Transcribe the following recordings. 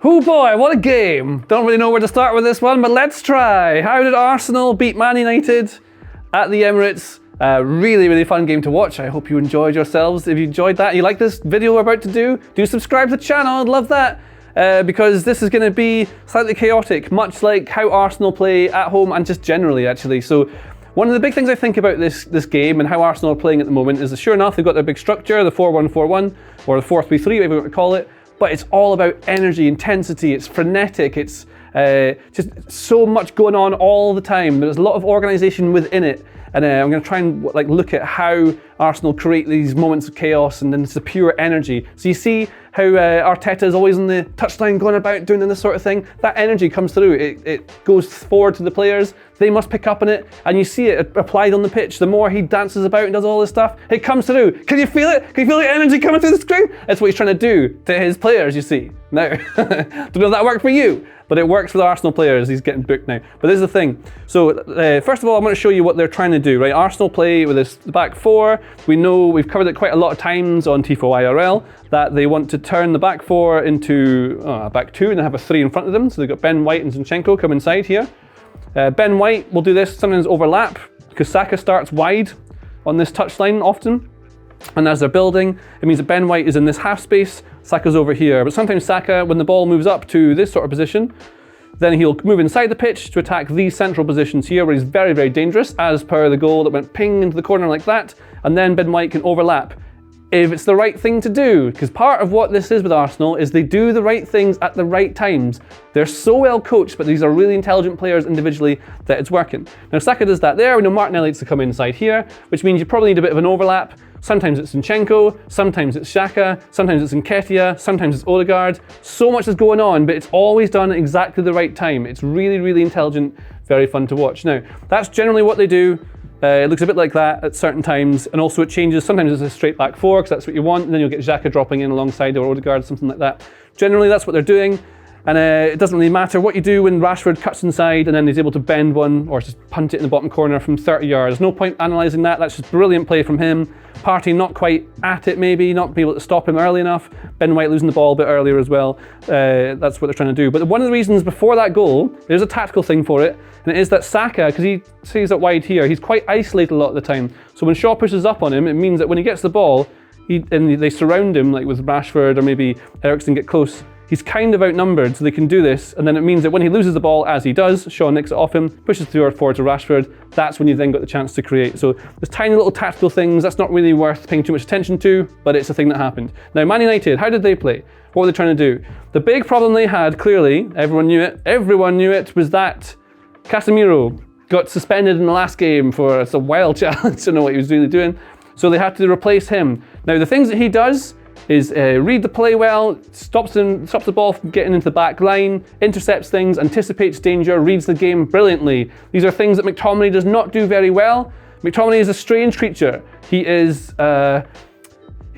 Oh boy, what a game. Don't really know where to start with this one, but let's try. How did Arsenal beat Man United at the Emirates? Really, really fun game to watch. I hope you enjoyed yourselves. If you enjoyed that, you like this video we're about to do subscribe to the channel. I'd love that. Because this is going to be slightly chaotic, much like how Arsenal play at home and just generally, actually. So one of the big things I think about this game and how Arsenal are playing at the moment is that sure enough, they've got their big structure, the 4-1-4-1, or the 4-3-3, whatever you want to call it. But it's all about energy, intensity, it's frenetic, it's just so much going on all the time. There's a lot of organisation within it. And I'm going to try and look at how Arsenal create these moments of chaos and then it's the pure energy. So you see how Arteta is always on the touchline going about doing this sort of thing. That energy comes through. It goes forward to the players. They must pick up on it. And you see it applied on the pitch. The more he dances about and does all this stuff, it comes through. Can you feel it? Can you feel the energy coming through the screen? That's what he's trying to do to his players, you see. Now, don't know if that worked for you, but it works for the Arsenal players. He's getting booked now. But this is the thing. So first of all, I'm going to show you what they're trying to do, right? Arsenal play with this back four. We know, we've covered it quite a lot of times on Tifo IRL, that they want to turn the back four into a back two and they have a three in front of them. So they've got Ben White and Zinchenko come inside here. Ben White will do this, sometimes overlap, because Saka starts wide on this touchline often. And as they're building, it means that Ben White is in this half space, Saka's over here. But sometimes Saka, when the ball moves up to this sort of position, then he'll move inside the pitch to attack these central positions here where he's very, very dangerous, as per the goal that went ping into the corner like that. And then Ben White can overlap if it's the right thing to do. Because part of what this is with Arsenal is they do the right things at the right times. They're so well coached, but these are really intelligent players individually that it's working. Now Saka does that there. We know Martinelli needs to come inside here, which means you probably need a bit of an overlap. Sometimes it's Zinchenko, sometimes it's Xhaka, sometimes it's Nketiah, sometimes it's Odegaard. So much is going on, but it's always done at exactly the right time. It's really, really intelligent, very fun to watch. Now, that's generally what they do. It looks a bit like that at certain times, and also it changes. Sometimes it's a straight back four, because that's what you want, and then you'll get Xhaka dropping in alongside or Odegaard, something like that. Generally, that's what they're doing. And it doesn't really matter what you do when Rashford cuts inside and then he's able to bend one or just punt it in the bottom corner from 30 yards. No point analysing that. That's just brilliant play from him. Partey not quite at it maybe, not be able to stop him early enough. Ben White losing the ball a bit earlier as well. That's what they're trying to do. But one of the reasons before that goal, there's a tactical thing for it, and it is that Saka, because he stays up wide here, he's quite isolated a lot of the time. So when Shaw pushes up on him, it means that when he gets the ball, and they surround him, like with Rashford or maybe Eriksen get close, he's kind of outnumbered, so they can do this, and then it means that when he loses the ball, as he does, Shaw nicks it off him, pushes forward to Rashford, that's when you've then got the chance to create. So there's tiny little tactical things, that's not really worth paying too much attention to, but it's a thing that happened. Now, Man United, how did they play? What were they trying to do? The big problem they had, clearly, everyone knew it, was that Casemiro got suspended in the last game for a wild challenge to know what he was really doing, so they had to replace him. Now, the things that he does is read the play well, stops the ball from getting into the back line, intercepts things, anticipates danger, reads the game brilliantly. These are things that McTominay does not do very well. McTominay is a strange creature. He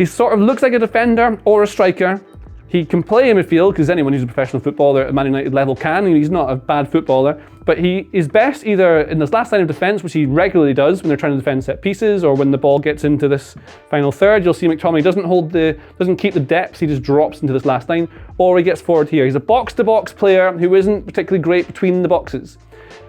sort of looks like a defender or a striker. He can play in midfield, because anyone who's a professional footballer at Man United level can. He's not a bad footballer, but he is best either in this last line of defence, which he regularly does when they're trying to defend set pieces, or when the ball gets into this final third. You'll see McTominay doesn't keep the depth, he just drops into this last line, or he gets forward here. He's a box-to-box player who isn't particularly great between the boxes.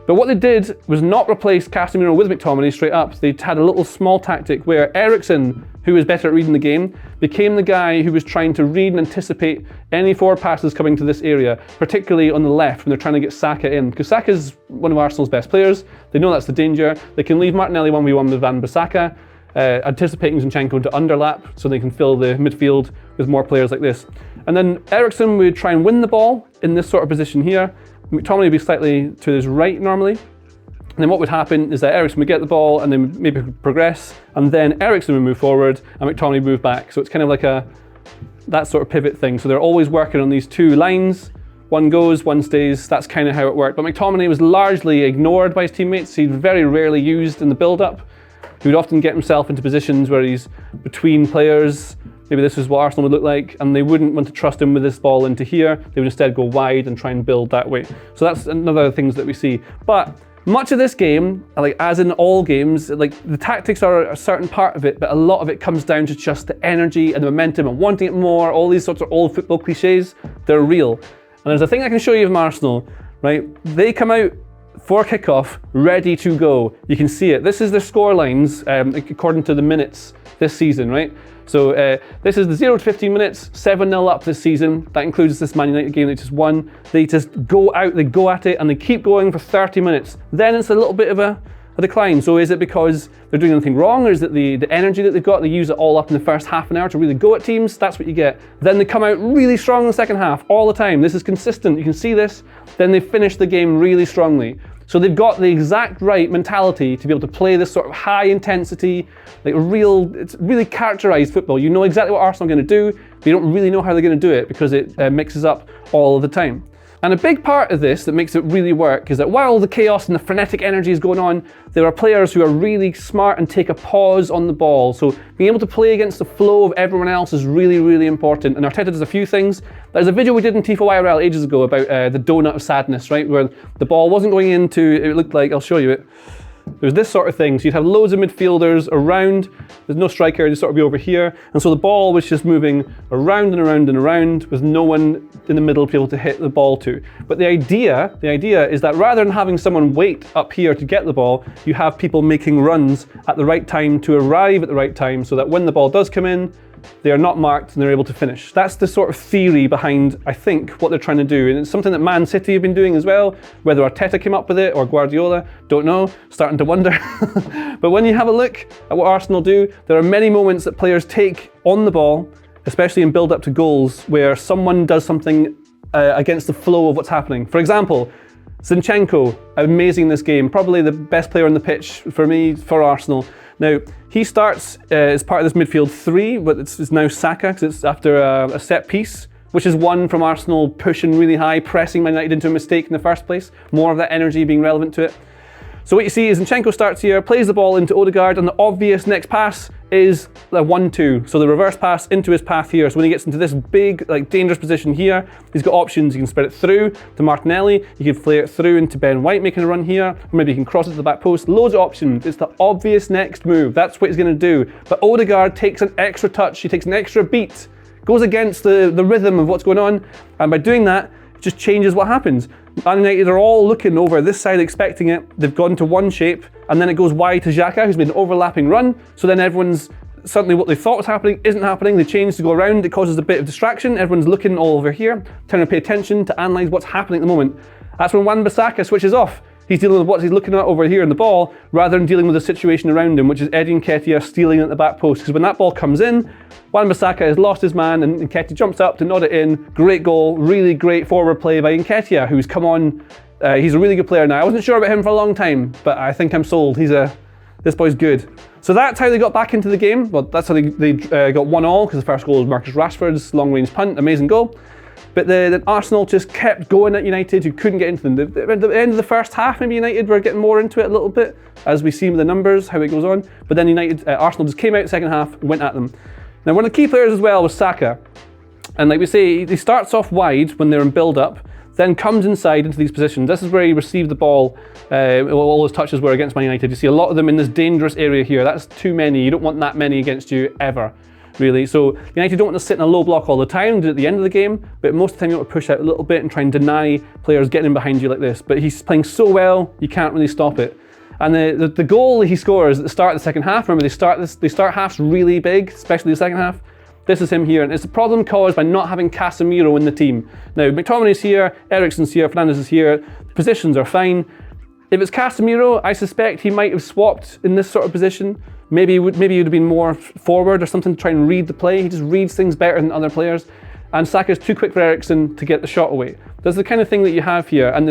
But what they did was not replace Casemiro with McTominay straight up. They had a little small tactic where Eriksen, who is better at reading the game, became the guy who was trying to read and anticipate any forward passes coming to this area, particularly on the left when they're trying to get Saka in. Because Saka's one of Arsenal's best players. They know that's the danger. They can leave Martinelli 1v1 with Van Bissaka, anticipating Zinchenko to underlap so they can fill the midfield with more players like this. And then Eriksen would try and win the ball in this sort of position here. McTominay would be slightly to his right normally. And then what would happen is that Eriksen would get the ball and then maybe progress, and then Eriksen would move forward and McTominay would move back. So it's kind of like that sort of pivot thing. So they're always working on these two lines. One goes, one stays. That's kind of how it worked. But McTominay was largely ignored by his teammates. He's very rarely used in the build-up. He would often get himself into positions where he's between players. Maybe this is what Arsenal would look like, and they wouldn't want to trust him with this ball into here. They would instead go wide and try and build that way. So that's another things that we see. But much of this game, like as in all games, like the tactics are a certain part of it, but a lot of it comes down to just the energy and the momentum and wanting it more. All these sorts of old football cliches, they're real. And there's a thing I can show you from Arsenal, right? They come out for kickoff, ready to go. You can see it. This is their score lines according to the minutes this season, right? So this is the 0 to 15 minutes, 7-0 up this season. That includes this Man United game they just won. They just go out, they go at it, and they keep going for 30 minutes. Then it's a little bit of a decline. So is it because they're doing anything wrong, or is it the energy that they've got? They use it all up in the first half an hour to really go at teams. That's what you get. Then they come out really strong in the second half all the time. This is consistent. You can see this. Then they finish the game really strongly. So they've got the exact right mentality to be able to play this sort of high intensity, it's really characterized football. You know exactly what Arsenal are going to do, but you don't really know how they're going to do it because it mixes up all of the time. And a big part of this that makes it really work is that while the chaos and the frenetic energy is going on, there are players who are really smart and take a pause on the ball. So being able to play against the flow of everyone else is really, really important. And Arteta does a few things. There's a video we did in Tifo IRL ages ago about the donut of sadness, right? Where the ball wasn't going into, it looked like, I'll show you it. There's this sort of thing. So you'd have loads of midfielders around. There's no striker, it'd sort of be over here. And so the ball was just moving around and around and around with no one in the middle to be able to hit the ball to. But the idea is that rather than having someone wait up here to get the ball, you have people making runs at the right time to arrive at the right time so that when the ball does come in, they are not marked and they're able to finish. That's the sort of theory behind, I think, what they're trying to do. And it's something that Man City have been doing as well. Whether Arteta came up with it or Guardiola, don't know, starting to wonder. But when you have a look at what Arsenal do, there are many moments that players take on the ball, especially in build-up to goals, where someone does something against the flow of what's happening. For example, Zinchenko, amazing in this game, probably the best player on the pitch for me, for Arsenal. Now, he starts as part of this midfield three, but it's now Saka, because it's after a set piece, which is one from Arsenal pushing really high, pressing Man United into a mistake in the first place, more of that energy being relevant to it. So what you see is Zinchenko starts here, plays the ball into Odegaard, and the obvious next pass is a 1-2. So the reverse pass into his path here. So when he gets into this big, dangerous position here, he's got options. You can spread it through to Martinelli, you can flare it through into Ben White making a run here, or maybe you can cross it to the back post. Loads of options. It's the obvious next move. That's what he's going to do. But Odegaard takes an extra touch, he takes an extra beat, goes against the rhythm of what's going on, and by doing that, it just changes what happens. Man United are all looking over this side expecting it. They've gone to one shape, and then it goes wide to Xhaka, who's made an overlapping run. So then everyone's, suddenly what they thought was happening isn't happening. They change to go around. It causes a bit of distraction. Everyone's looking all over here, trying to pay attention to analyse what's happening at the moment. That's when Wan-Bissaka switches off. He's dealing with what he's looking at over here in the ball, rather than dealing with the situation around him, which is Eddie Nketiah stealing at the back post. Because when that ball comes in, Wan-Bissaka has lost his man, and Nketiah jumps up to nod it in. Great goal, really great forward play by Nketiah, who's come on. He's a really good player now. I wasn't sure about him for a long time, but I think I'm sold. This boy's good. So that's how they got back into the game. Well, that's how they got 1-1, because the first goal was Marcus Rashford's long-range punt, amazing goal. But the Arsenal just kept going at United, who couldn't get into them. At the end of the first half, maybe United were getting more into it a little bit, as we see with the numbers, how it goes on. But then Arsenal just came out second half and went at them. Now, one of the key players as well was Saka. And like we say, he starts off wide when they're in build-up, then comes inside into these positions. This is where he received the ball. All his touches were against Man United. You see a lot of them in this dangerous area here. That's too many. You don't want that many against you ever, really. So United don't want to sit in a low block all the time, do it at the end of the game, but most of the time you want to push out a little bit and try and deny players getting in behind you like this. But he's playing so well, you can't really stop it. And the goal he scores at the start of the second half, remember they start halves really big, especially the second half. This is him here, and it's a problem caused by not having Casemiro in the team. Now, McTominay's here, Eriksen's here, Fernandes is here, the positions are fine. If it's Casemiro, I suspect he might have swapped in this sort of position. Maybe he would have been more forward or something to try and read the play. He just reads things better than other players. And Saka's too quick for Eriksen to get the shot away. That's the kind of thing that you have here, and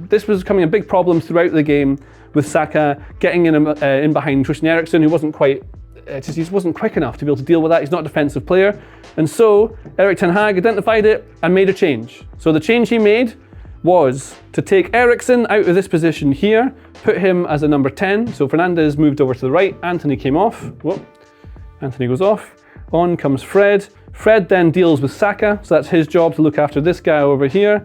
this was becoming a big problem throughout the game with Saka getting in behind Christian Eriksen, who wasn't quite, he wasn't quick enough to be able to deal with that. He's not a defensive player. And so Erik ten Hag identified it and made a change. So the change he made was to take Eriksen out of this position here, put him as a number 10. So Fernandes moved over to the right, Anthony came off. Whoop. Anthony goes off. On comes Fred. Fred then deals with Saka, so that's his job to look after this guy over here.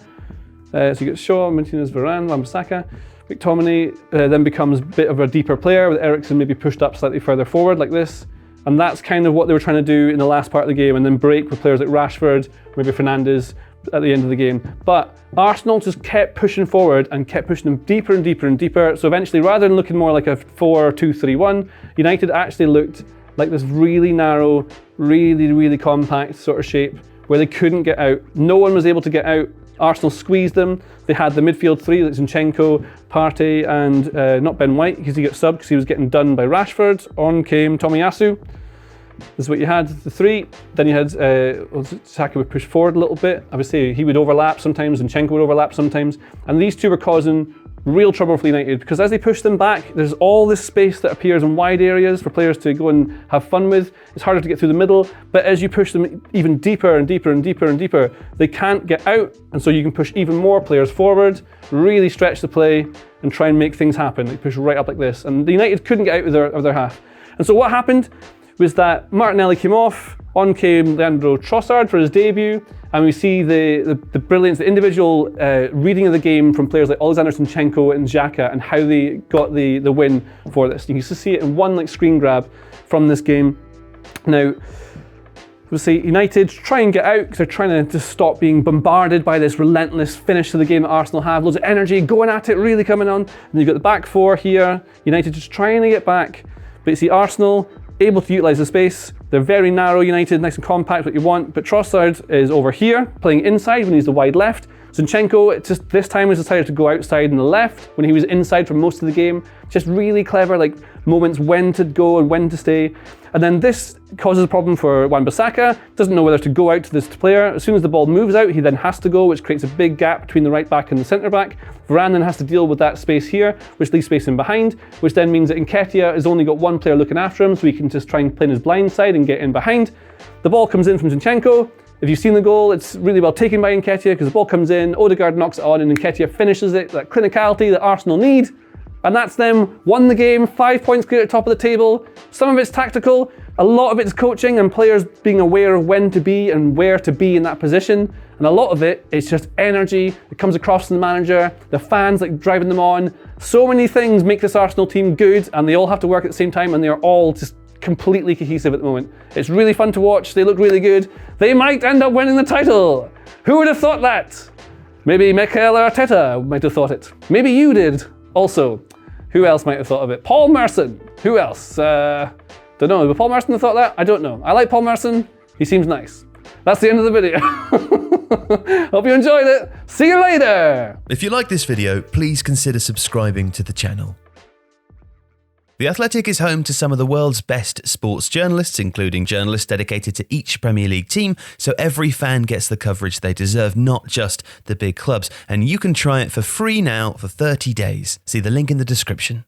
So you get Shaw, Martinez, Varane, Wan-Bissaka. McTominay then becomes a bit of a deeper player, with Eriksen maybe pushed up slightly further forward like this. And that's kind of what they were trying to do in the last part of the game, and then break with players like Rashford, maybe Fernandes, at the end of the game. But Arsenal just kept pushing forward and kept pushing them deeper and deeper and deeper. So eventually, rather than looking more like a 4-2-3-1, United actually looked like this really narrow, really, really compact sort of shape where they couldn't get out. No one was able to get out. Arsenal squeezed them. They had the midfield three, like Zinchenko, Partey, and not Ben White, because he got subbed because he was getting done by Rashford. On came Tomiyasu. This is what you had, the three. Then you had Saka would push forward a little bit. I would say he would overlap sometimes, Zinchenko would overlap sometimes. And these two were causing real trouble for United, because as they push them back, there's all this space that appears in wide areas for players to go and have fun with. It's harder to get through the middle, but as you push them even deeper and deeper and deeper and deeper, they can't get out, and so you can push even more players forward, really stretch the play, and try and make things happen. They push right up like this, and the United couldn't get out of their half. And so what happened was that Martinelli came off, on came Leandro Trossard for his debut, and we see the brilliance, the individual reading of the game from players like Alexander Zinchenko and Xhaka, and how they got the win for this. You can just see it in one screen grab from this game. Now, we'll see United try and get out because they're trying to just stop being bombarded by this relentless finish to the game that Arsenal have. Loads of energy, going at it, really coming on. And you've got the back four here. United just trying to get back. But you see Arsenal able to utilise the space. They're very narrow, United, nice and compact, what you want. But Trossard is over here, playing inside when he's the wide left. Zinchenko, just this time has decided to go outside on the left when he was inside for most of the game. Just really clever, like moments when to go and when to stay. And then this causes a problem for Wan-Bissaka. Doesn't know whether to go out to this player. As soon as the ball moves out, he then has to go, which creates a big gap between the right back and the centre back. Varane then has to deal with that space here, which leaves space in behind, which then means that Nketiah has only got one player looking after him, so he can just try and play in his blind side and get in behind. The ball comes in from Zinchenko. If you've seen the goal, it's really well taken by Nketiah because the ball comes in, Odegaard knocks it on, and Nketiah finishes it, that clinicality that Arsenal need. And that's them, won the game, 5 points clear at the top of the table. Some of it's tactical, a lot of it's coaching and players being aware of when to be and where to be in that position. And a lot of it is just energy that comes across from the manager, the fans like driving them on. So many things make this Arsenal team good, and they all have to work at the same time, and they're all just completely cohesive at the moment. It's really fun to watch, they look really good. They might end up winning the title. Who would have thought that? Maybe Mikel Arteta might have thought it. Maybe you did also. Who else might have thought of it? Paul Merson. Who else? Don't know. Would Paul Merson have thought that? I don't know. I like Paul Merson. He seems nice. That's the end of the video. Hope you enjoyed it. See you later. If you like this video, please consider subscribing to the channel. The Athletic is home to some of the world's best sports journalists, including journalists dedicated to each Premier League team, so every fan gets the coverage they deserve, not just the big clubs. And you can try it for free now for 30 days. See the link in the description.